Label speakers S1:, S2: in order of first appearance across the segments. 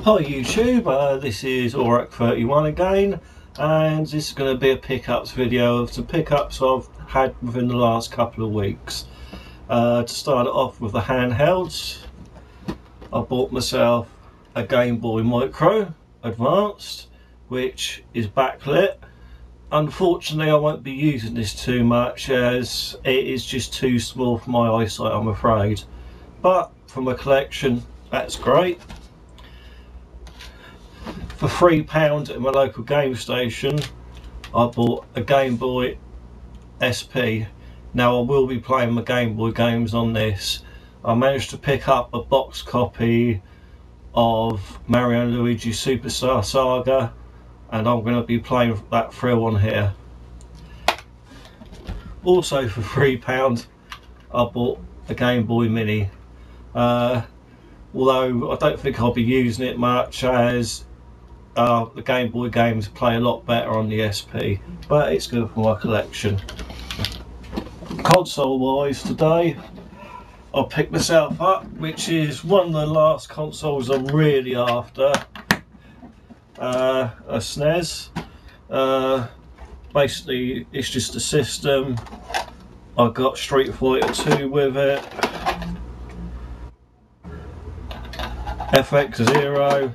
S1: Hi YouTube, this is Aurak31 again, and this is going to be a pickups video of some pickups I've had within the last couple of weeks. To start it off with the handhelds, I bought myself a Game Boy Micro Advanced, which is backlit. Unfortunately I won't be using this too much as it is just too small for my eyesight, I'm afraid, but from a collection that's great. For £3 at my local game station I bought a Game Boy SP. Now I will be playing my Game Boy games on this. I managed to pick up a box copy of Mario and Luigi Superstar Saga, and I'm going to be playing that through on here. Also for £3 I bought a Game Boy Mini. Although I don't think I'll be using it much as the Game Boy games play a lot better on the SP, but it's good for my collection. Console wise today I picked myself up, which is one of the last consoles I'm really after, a SNES. Basically it's just a system. I got Street Fighter 2 with it, FX Zero,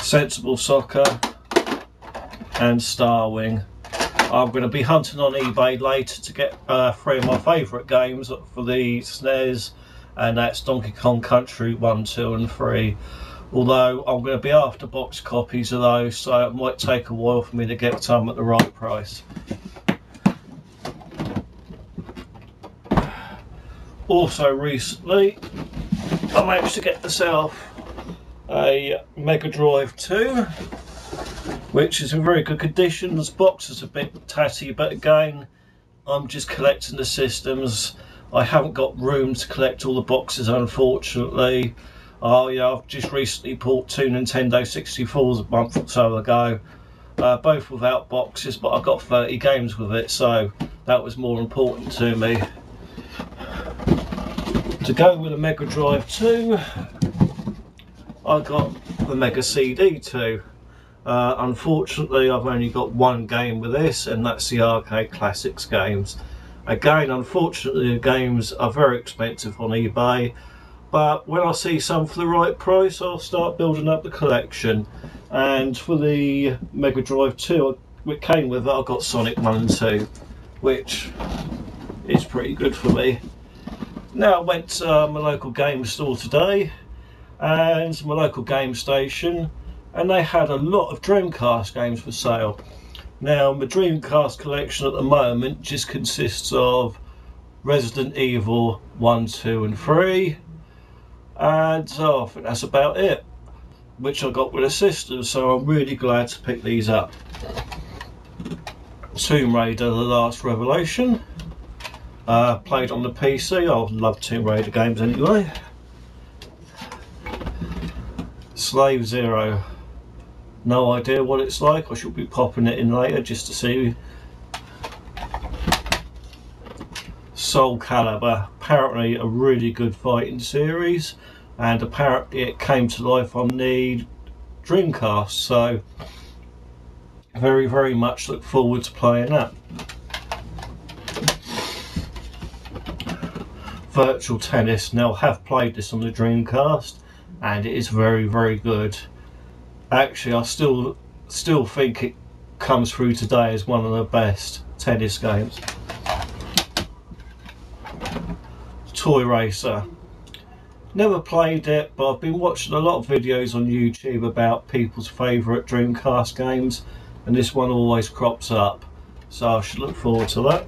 S1: Sensible Soccer and Star Wing. I'm going to be hunting on eBay later to get 3 of my favourite games for the SNES, and that's Donkey Kong Country 1, 2 and 3. Although I'm going to be after box copies of those, so it might take a while for me to get some at the right price. Also recently I managed to get myself a Mega Drive 2, which is in very good condition. This box is a bit tatty, but again I'm just collecting the systems. I haven't got room to collect all the boxes, unfortunately. I've just recently bought 2 Nintendo 64s a month or so ago, both without boxes, but I got 30 games with it, so that was more important to me. To go with a Mega Drive 2 I got the Mega CD 2. Unfortunately I've only got one game with this, and that's the Arcade Classics games. Again, unfortunately the games are very expensive on eBay, but when I see some for the right price I'll start building up the collection. And for the Mega Drive 2 it came with it, I got Sonic 1 and 2, which is pretty good for me. Now I went to my local game store today and my local game station, and they had a lot of Dreamcast games for sale. Now my Dreamcast collection at the moment just consists of Resident Evil 1, 2 and 3, and I think that's about it, which I got with a system, so I'm really glad to pick these up. Tomb Raider The Last Revelation, played on the PC. I love Tomb Raider games anyway. Slave Zero, no idea what it's like. I should be popping it in later just to see. Soul Calibur, apparently a really good fighting series, and apparently it came to life on the Dreamcast, so very much look forward to playing that. Virtual Tennis, now I have played this on the Dreamcast and it is very good. Actually I still think it comes through today as one of the best tennis games. Toy Racer, never played it, but I've been watching a lot of videos on YouTube about people's favourite Dreamcast games, and this one always crops up, so I should look forward to that.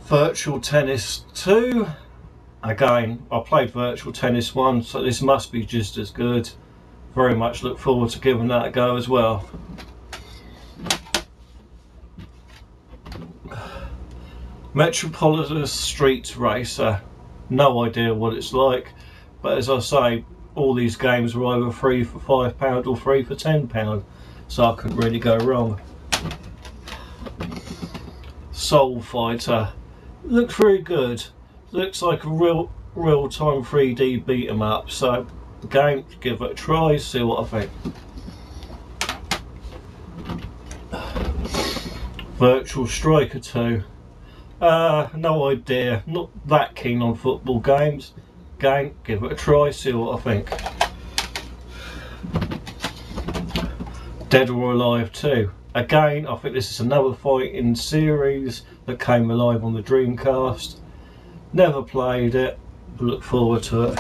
S1: Virtual Tennis 2, again I played Virtual Tennis 1, so this must be just as good. Very much look forward to giving that a go as well. Metropolis Street Racer, no idea what it's like, but as I say, all these games were either free for £5 or free for £10, so I couldn't really go wrong. Soul Fighter, looks very good. Looks like a real real-time 3D beat 'em up. So the game, give it a try, see what I think. Virtual Striker 2. No idea. Not that keen on football games. Game, give it a try, see what I think. Dead or Alive 2. Again, I think this is another fighting series that came alive on the Dreamcast. Never played it, but look forward to it.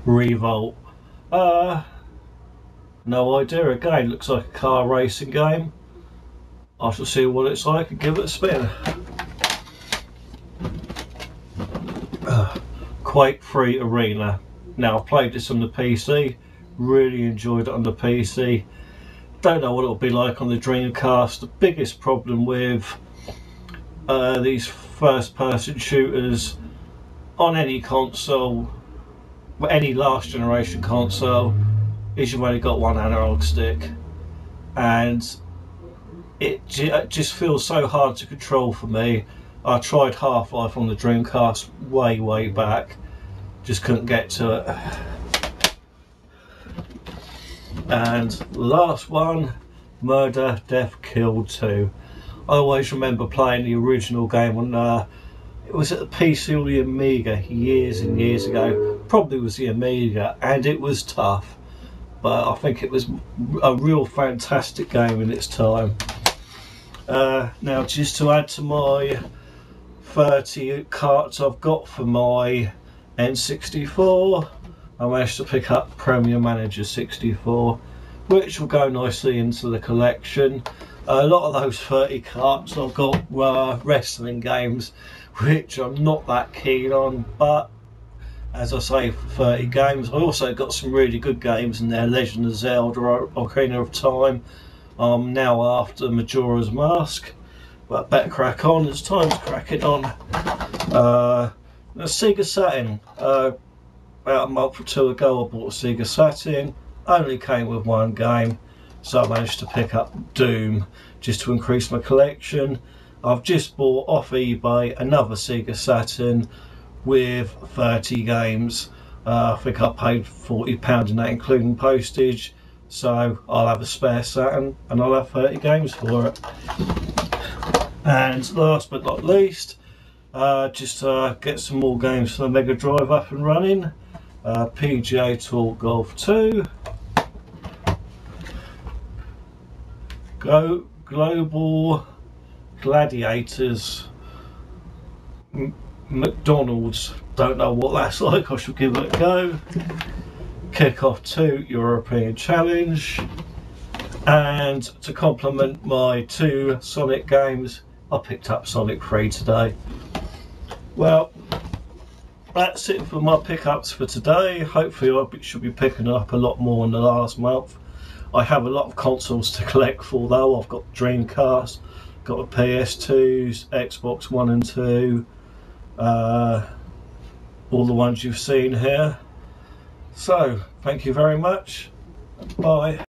S1: Revolt. No idea. Again, looks like a car racing game. I shall see what it's like and give it a spin. Quake 3 Arena. Now, I've played this on the PC, really enjoyed it on the PC. Don't know what it'll be like on the Dreamcast. The biggest problem with these first-person shooters on any console, any last generation console, is you've only got one analog stick, and it just feels so hard to control for me. I tried Half-Life on the Dreamcast way back, just couldn't get to it. And the last one, Murder Death Kill 2. I always remember playing the original game on it was at the PC or the Amiga years and years ago. Probably was the Amiga, and it was tough, but I think it was a real fantastic game in its time. Now, just to add to my 30 carts I've got for my N64, I managed to pick up Premier Manager 64, which will go nicely into the collection. A lot of those 30 carts I've got were wrestling games, which I'm not that keen on, but as I say, for 30 games, I also got some really good games in there. Legend of Zelda, Ocarina of Time. I'm now after Majora's Mask, but better crack on, it's time to crack it on. The Sega Saturn, about a month or two ago I bought a Sega Saturn, only came with one game, so I managed to pick up Doom just to increase my collection. I've just bought off eBay another Sega Saturn with 30 games. I think I paid £40 in that, including postage, so I'll have a spare Saturn and I'll have 30 games for it. And last but not least, just get some more games for the Mega Drive up and running. PGA Tour Golf 2, Global Gladiators, McDonald's, don't know what that's like, I shall give it a go. Kickoff 2 European Challenge, and to complement my 2 Sonic games, I picked up Sonic 3 today. Well, that's it for my pickups for today. Hopefully I should be picking up a lot more in the last month. I have a lot of consoles to collect for though. I've got Dreamcast, got a PS2s, Xbox 1 and 2, all the ones you've seen here. So, thank you very much. Bye.